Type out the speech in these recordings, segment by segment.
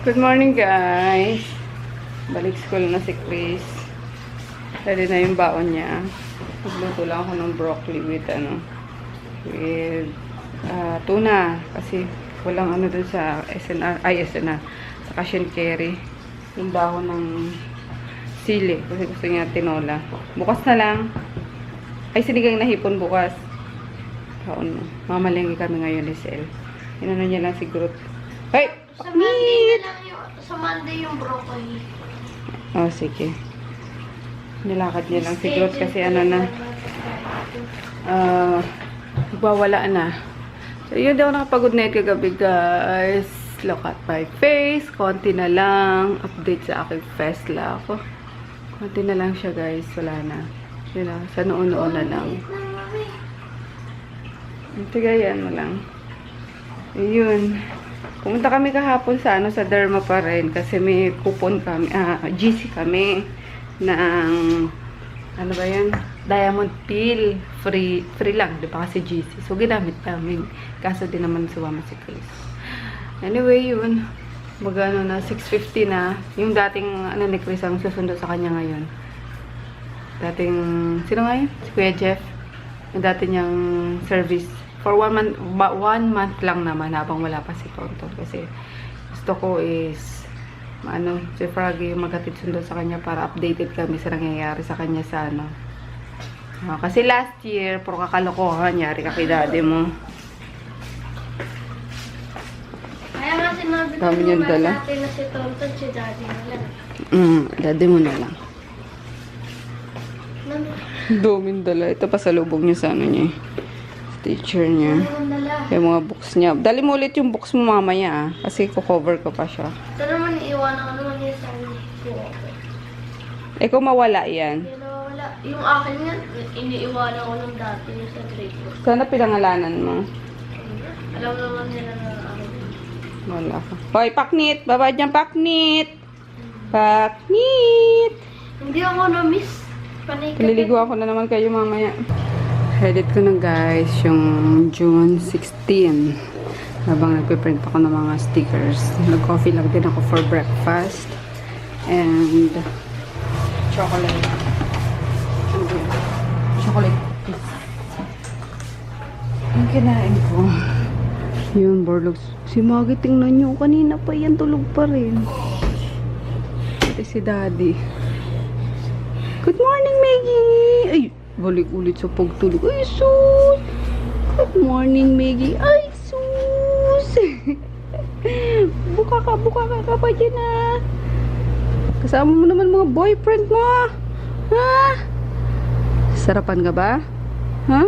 Good morning, guys. Balik school na si Chris. Ready na yung baon niya. Nagluto lang ako ng broccoli with tuna. Kasi walang ano dun sa SNR. Saka curry. Yung dahon ng sili. Kasi gusto niya tinola. Bukas na lang. Ay, sinigang na hipon bukas. Kaon mo. Mamalingi kami ngayon, Lisel. Inano niya lang siguro. Hey! Sa Monday na lang sa Monday yung broccoli. Oh, sige. Nilakad niya lang siguro kasi wala na. So, yun daw nakapagod na kagabi, guys. Look at my face. Konti na lang. Update sa aking face lang ako. Konti na lang siya, guys. Wala na. Yun na. Sa noon-noon na lang. Tigayan mo lang. Ayun. Pumunta kami kahapon sa sa Derma pa rin kasi may coupon kami, GC kami ng ano ba yan? Diamond Peel. Free lang, di ba kasi GC. So, ginamit namin. Kaso din naman sumama si Chris. Anyway, yun. Magano na, 6:50 na. Yung dating, ni Chris ang susundo sa kanya ngayon. Dating, sino nga yun? Si Kuya Jeff. Yung dati niyang service. For 1 month lang naman habang wala pa si Tonton. Kasi gusto ko is si Froggy yung maghatid sundo sa kanya para updated kami sa nangyayari sa kanya sa kasi last year, puro kakalokohan nangyari ka kay daddy mo. Kaya nga sinabi ko natin na si Tonton, si daddy mo lang. Daddy mo na lang. Doming dala. Ito pa sa lubog niya sa niya teacher niya. Yung mga books niya. Dali mo ulit yung books mo mamaya kasi ko-cover ko pa siya. Ito naman iiwanan ko naman yung sa Eh kung mawala yan. Wala. Yung akin nga, iniiwanan ko nung dati yung sa grade ko. Sana pinangalanan mo. Alam naman nila na akin. Wala ka. Hoy, paknit! Baba dyan, paknit! Paknit! Hindi ako na-miss. Panay ka. Paliligo ako na naman kayo mamaya. Edit ko na guys yung June 16 habang nagpiprint ako ng mga stickers. Nag-coffee lang din ako for breakfast and chocolate. Chocolate cookies. Ang kinain ko yun, Borlogs. Si Maggie, tingnan nyo kanina pa yan, tulog pa rin. Ito si Daddy. Good morning, Maggie! Ay, balik ulit sa pagtulog. Ay, sus! Good morning, Maggie. Ay, sus! buka ka pa dyan, ah. Kasama mo naman mga boyfriend mo. Ha? Sarapan ka ba? Ha?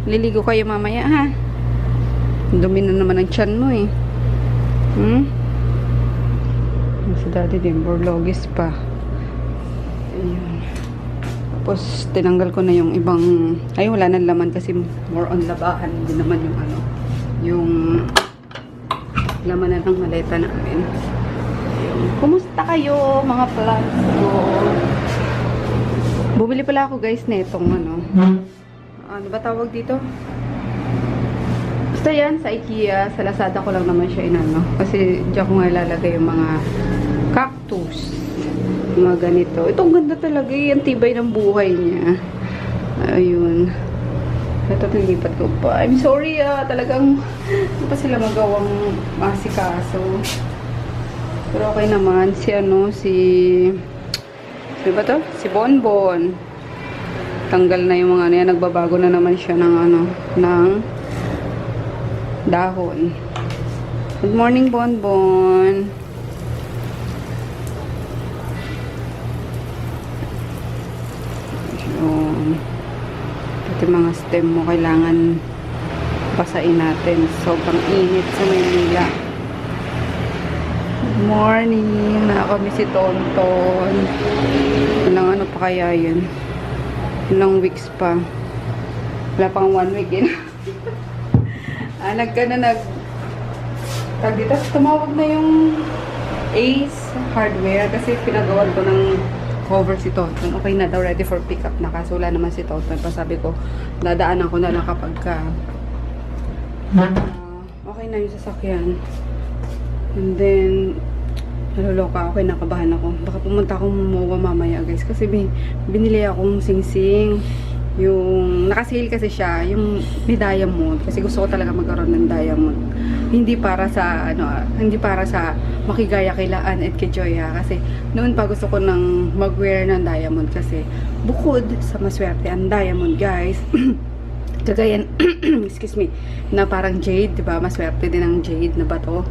Liligo kayo mamaya, ha? Dumi na naman ang tiyan mo, eh. Si Daddy din, Borlogis pa. Ayun. Tapos, tinanggal ko na yung ibang, ay wala nang laman kasi more on labahan. Hindi naman yung yung laman na ng maleta namin. Ayun. Kumusta kayo, mga plants ko? Bumili pala ako guys na itong ano ba tawag dito? Basta yan, sa IKEA, sa Lazada ko lang naman siya kasi diyan ko nga ilalagay yung mga cactus. Mga ganito. Itong ganda talaga. Yung tibay ng buhay niya. Ayun. Ito nilipat ko pa. I'm sorry talagang hindi pa sila magawang masikaso. Pero okay naman. Si ba to? Si Bonbon. Tanggal na yung mga yan. Nagbabago na naman siya ng ng dahon. Good morning, Bonbon. Pati mga stem mo kailangan pasain natin. Sobrang init sa Maynila. Good morning. Nakakami si Tonton. Ilang pa kaya yun? Ilang weeks pa. Wala pang 1 week yun. Tumawag na yung Ace Hardware kasi pinagawan ko ng cover si Tonton. Okay na daw, ready for pickup na. Kaso wala naman si Tonton. Pasabi ko, dadaanan ko na lang kapag okay na yung sasakyan. And then, naloloka ako, kinakabahan ako. Baka pumunta akong MOA mamaya guys. Kasi binili akong sing-sing. Yung, nakasale kasi siya, yung may diamond. Kasi gusto ko talaga magkaroon ng diamond. Hindi para sa, hindi para sa makigaya kila Ann at kay Joy ha. Kasi noon pa gusto ko nang mag-wear ng diamond. Kasi bukod sa maswerte ang diamond guys. Kagaya, excuse me, na parang jade, diba? Maswerte din ang jade na bato.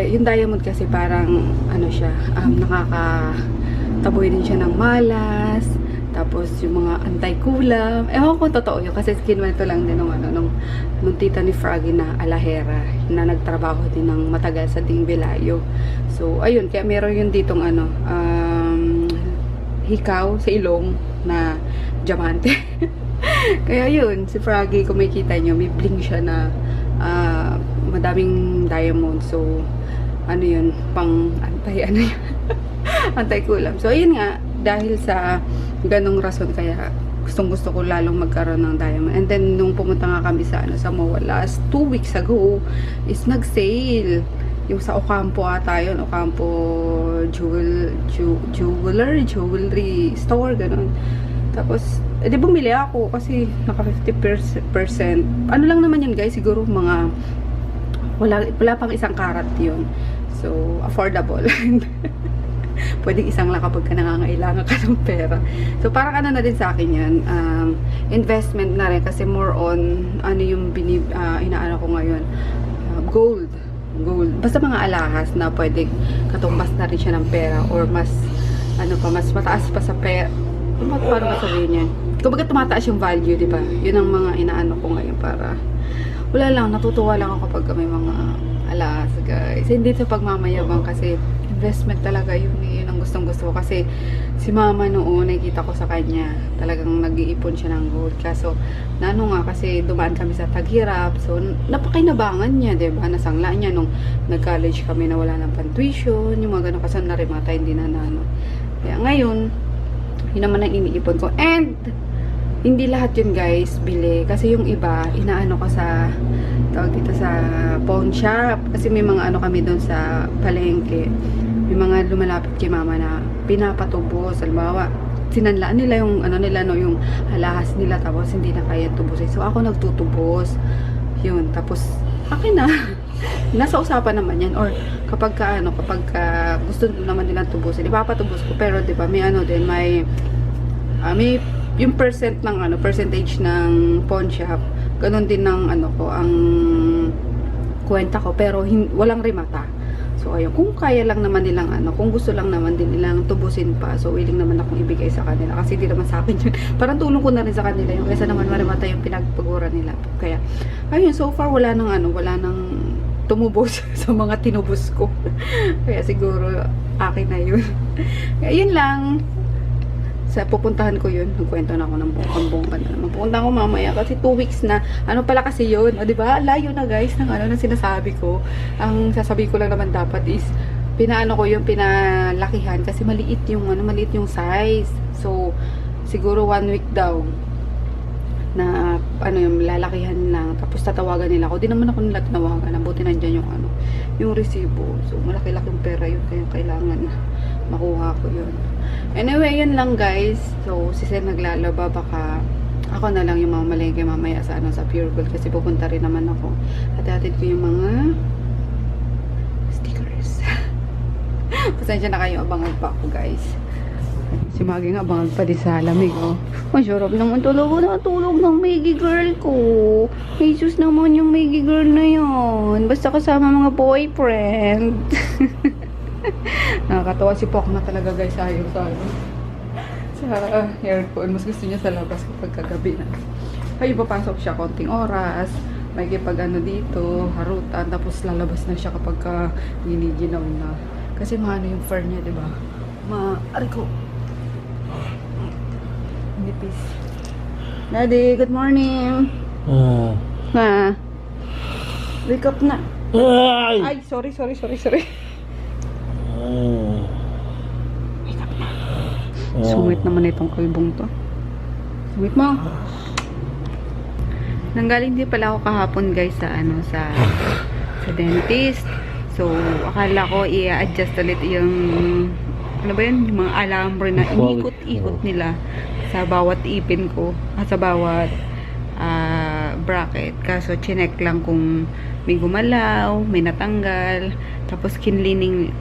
Yung diamond kasi parang, siya, nakakataboy din siya ng malas. Tapos, yung mga anti-kulam. Ewan ko totoo yun. Kasi kinuwento lang din nung tita ni Froggy na alahera. Na nagtrabaho din ng matagal sa Dingbilayo. So, ayun. Kaya meron yun ditong hikaw sa ilong na diamante. Kaya yun. Si Froggy, kung makikita nyo, may bling siya na madaming diamond. So, yun? Pang anti-kulam. So, ayun nga. Dahil sa ganong rason kaya gustong-gusto ko lalong magkaroon ng diamond. And then nung pumunta nga kami sa MOA last 2 weeks ago is nag-sale yung sa Ocampo ata yun, Ocampo jewelry store, ganun. Tapos di bumili ako kasi naka 50%. Ano lang naman yun guys, siguro mga wala pang 1 karat yun. So affordable. Pwedeng isang lang kapag ka nangangailangan ka ng pera. So, parang na din sa akin yan. Investment na rin. Kasi more on, yung inaano ko ngayon. Gold. Basta mga alahas na pwedeng katumbas na rin siya ng pera. Or mas, mas mataas pa sa pera. Paano ba sabihin yan? Kumbaga tumataas yung value, di ba? Yun ang mga inaano ko ngayon para, wala lang, natutuwa lang ako kapag may mga alahas, guys. Hindi sa pagmamayabang kasi investment talaga yun ang gustong-gusto ko kasi si mama noon nakikita ko sa kanya talagang nag-iipon siya ng gold kaso kasi dumaan kami sa taghirap so napakinabangan niya, diba? Nasangla niya nung nag-college kami na wala ng pan-tuition yung mga ganun kasi narimata hindi na kaya ngayon yun naman ang iniipon ko and hindi lahat yun guys bili kasi yung iba inaano ko sa tawag dito sa pawn shop kasi may mga kami doon sa palengke. May mga lumalapit kay mama na pinapatubos. Halimbawa, sinanlaan nila yung yung alahas nila tapos hindi na kaya tubusin. So ako nagtutubos. Yun, tapos akin na. Nasa usapan naman yan or kapag gusto naman nilang tubusin, ipapatubos ko pero 'di ba may din may yung percentage ng pawn shop. Ganon din ng ko ang kwenta ko pero walang rimata. So, ayun, kung kaya lang naman nilang kung gusto lang naman din nilang tubusin pa, so, willing naman akong ibigay sa kanila. Kasi di naman sa akin yun. Parang tulong ko na rin sa kanila yun. Kaysa naman marimata yung pinagpagura nila. Kaya, ayun, so far, wala nang tumubos sa mga tinubos ko. Kaya siguro, akin na yun. Kaya, yun lang. Sa pupuntahan ko yun, nagkwento na ako ng bongkan na naman. Pupunta ko mamaya kasi 2 weeks na. Pala kasi yun? O, diba? Layo na guys ng ng sinasabi ko. Ang sasabi ko lang naman dapat is pinalakihan kasi maliit yung size. So, siguro 1 week daw na yung lalakihan lang tapos tatawagan nila ako. Di naman ako nila tinawagan. Buti nandiyan yung resibo. So, malaki-laking pera yun kaya kailangan makuha ko yun. Anyway, yun lang guys. So, si Sir naglalaba. Baka ako na lang yung mamalengke mamaya sa Pure Gold. Kasi pupunta rin naman ako. At hatid ko yung mga stickers. Pasensya na kayo. Abangan pa ako guys. Si Maggie nga abangan pa di sa lamig. Oh. Ang sarap naman tulog ng Maggie girl ko. Jesus naman yung Maggie girl na yun. Basta kasama mga boyfriend. Nakakatawa si Pok na talaga guys sa aircon. Mas gusto niya sa labas kapag kagabi na. Ay, papasok siya konting oras. May dito, harutan. Tapos lalabas na siya kapag giniginaw na. Kasi yung fur niya, diba? Ariko. Nipis. Daddy, good morning. Wake up na. Ay, sorry. Sumit naman itong kalbong to. Sumit mo. Nanggaling din pala ako kahapon guys sa sa dentist. So, akala ko i-adjust ulit yung ano ba yun? Yung mga alambre na inikot-ikot nila sa bawat ipin ko. Sa bawat bracket. Kaso, chinek lang kung may gumalaw, may natanggal. Tapos, kinlining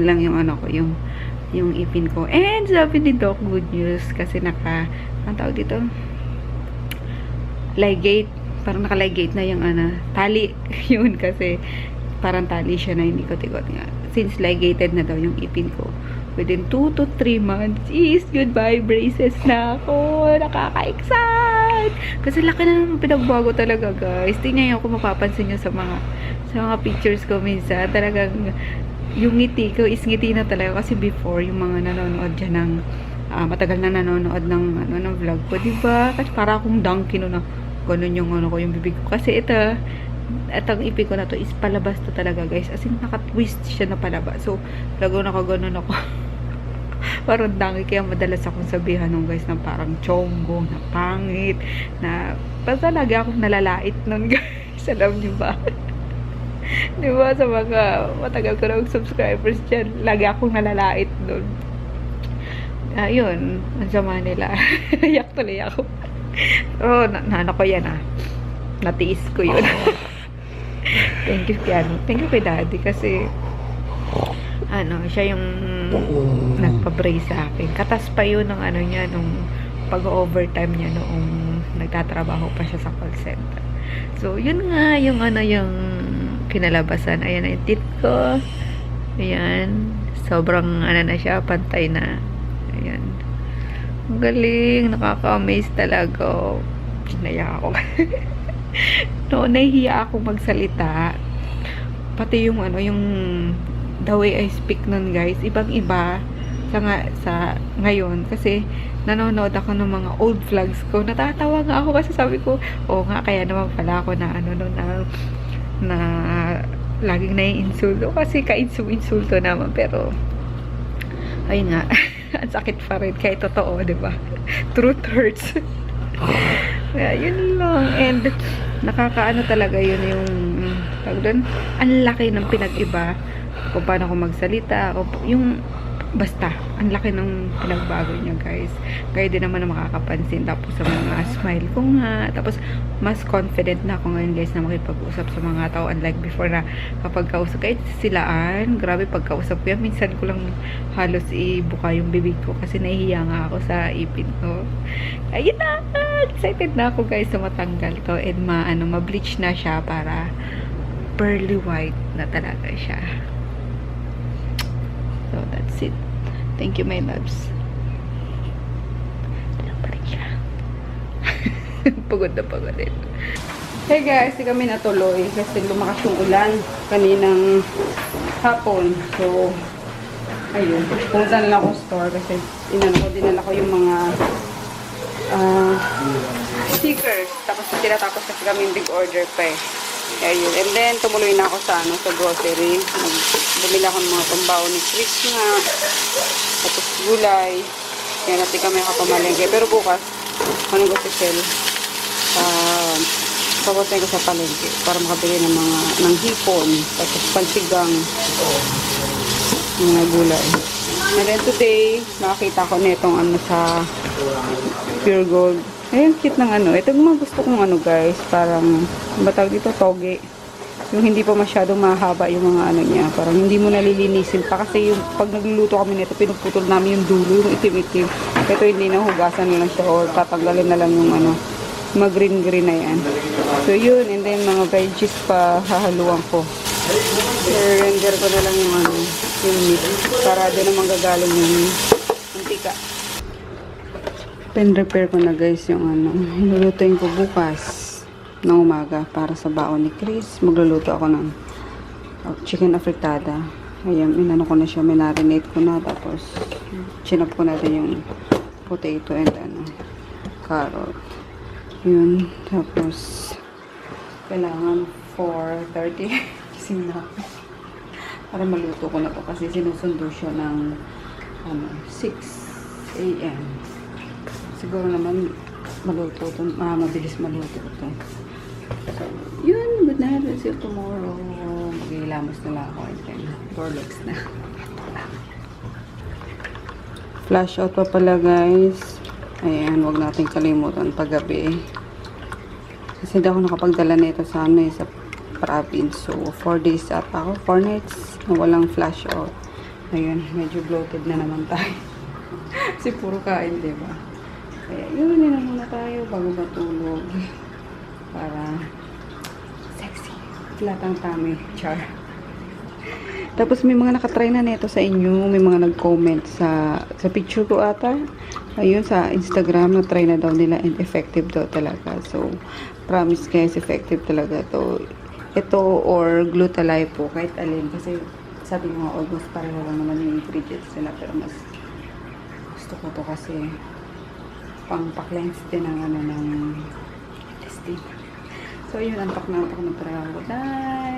lang yung ano ko, yung ipin ko. And, sabi ni Doc, good news. Kasi ang tawag dito? Ligate. Parang naka-ligate na yung tali. Yun kasi, parang tali siya na inikot-ikot nga. Since ligated na daw yung ipin ko, within 2 to 3 months is goodbye braces na ako. Nakaka-excite! Kasi laki na naman pinagbago talaga, guys. Tingnan nyo kung mapapansin nyo sa mga pictures ko minsan. Talagang yung ngiti ko is ngiti na talaga. Kasi before, yung mga nanonood dyan ng matagal na nanonood ng vlog ko, diba? Kasi para akong donkey no na ganun yung yung bibig ko. Kasi itong ipin ko na to is palabas to talaga, guys. As in, naka-twist siya na palabas. So, talagang nakaganon ako. Parang dangi. Kaya madalas akong sabihan nung guys na parang chongo, na pangit, na basta lagi akong nalalait nun, guys. Alam niyo ba? Diba, sa mga matagal ko na subscribers dyan, lagi akong nalalait nun. Ayun, ang sama nila. Nayak tuloy ako. Pero, naano ko yan natiis ko yun. Thank you kay daddy kasi siya yung nagpa-brace sa akin. Katas pa yun ng niya nung pag-overtime niya noong nagtatrabaho pa siya sa call center. So yun nga yung yung kinalabasan. Ayan na yung teeth ko. Ayan. Sobrang na siya, pantay na. Ayan. Ang galing, nakaka-amaze talaga. Sinaya ako. No, nahihiya ako magsalita. Pati yung yung the way I speak nun, guys, ibang-iba sa ngayon kasi nanonood ako ng mga old vlogs ko. Natatawa nga ako kasi sabi ko, nga, kaya naman pala ako na na laging nai-insulto kasi ka-insulto naman, pero ayun nga, ang sakit pa rin kahit totoo, diba? Truth hurts. Yeah, yun lang. And nakakaano talaga yun yung tawag doon, ang laki ng pinag-iba kung paano ako magsalita, yung basta, ang laki ng pinagbago niya, guys. Kaya din naman na makakapansin. Tapos sa mga smile ko nga. Tapos mas confident na ako ngayon, guys, na makipag-usap sa mga tao. Unlike before na kapag kausap, kahit silaan, grabe pagkausap ko yan. Minsan ko lang halos ibuka yung bibig ko kasi nahihiya nga ako sa ipin ko. Ayun na! Excited na ako, guys, na matanggal to. And ma-bleach na siya para pearly white na talaga siya. So, that's it. Thank you, my loves. Lang pa rin siya. Pagod na pagod din. Hey guys, di kami natuloy kasi lumakas yung ulan kaninang hapon. So, ayun. Pumunta na lang ako store kasi dinala ko yung mga stickers. Tapos tinatapos kasi kami big order pa eh. Ayun. And then, tumuloy na ako sa grocery. Bumili ako ng mga pambaon ni Chris nga. Tapos gulay. Kaya natin kami nakapamalengke. Pero bukas, ano gusto Shell? Papuntahin ko sa palengke para makabili ng hipon. Tapos pansigang. Mga gulay. And then today, nakakita ko nitong sa Pure Gold. Ayun, cute ng ito yung mga gusto kong guys, parang, batawag dito, toge. Yung hindi pa masyadong mahaba yung mga niya. Parang hindi mo nalilinisin pa. Kasi yung pag nagluluto kami nito, pinuputol namin yung dulo, yung itim-itim. Ito hindi na, hugasan na lang siya or tatanggalin na lang yung mga green-green na yan. So yun, and then mga veggies pa hahaluan ko. I-render ko na lang yung yung meat. Para doon naman gagaling yung mantika. Pen-repair ko na, guys, yung lulutuin ko bukas ng umaga para sa baon ni Chris. Magluluto ako ng chicken afritada. Ayan, ko na siya, minarinate ko na, tapos chinap ko na din yung potato and carrot. Yun, tapos kailangan 4:30 gising na ako para maluto ko na to kasi sinusundo siya ng 6 AM. Siguro naman maluto ito. Mabilis maluto ito. So, yun. Good night. We'll see you tomorrow. Mag-ilamos na lang ako. And then, Dorlox na. Flash out pa pala guys. Ayan, huwag natin kalimutan paggabi. Kasi hindi ako nakapagdala nito sa ano sa province. So, 4 days at ako. 4 nights na walang flash out. Ayun, medyo bloated na naman tayo. Kasi puro kain, diba? Kaya, yun na muna tayo bago matulog. Para sexy. Flat ang tummy. Char. Tapos may mga nakatry na nito sa inyo. May mga nag-comment sa picture ko ata. Ayun, sa Instagram, na-try na daw nila and effective daw talaga. So, promise guys, effective talaga to. Ito or Glutalife po, kahit alin. Kasi sabi nga, almost pareho lang naman yung ingredients nila. Pero mas gusto ko to kasi pang-pa-cleanse din ng ano ng testing. So, yun, antok na talaga ako. Bye!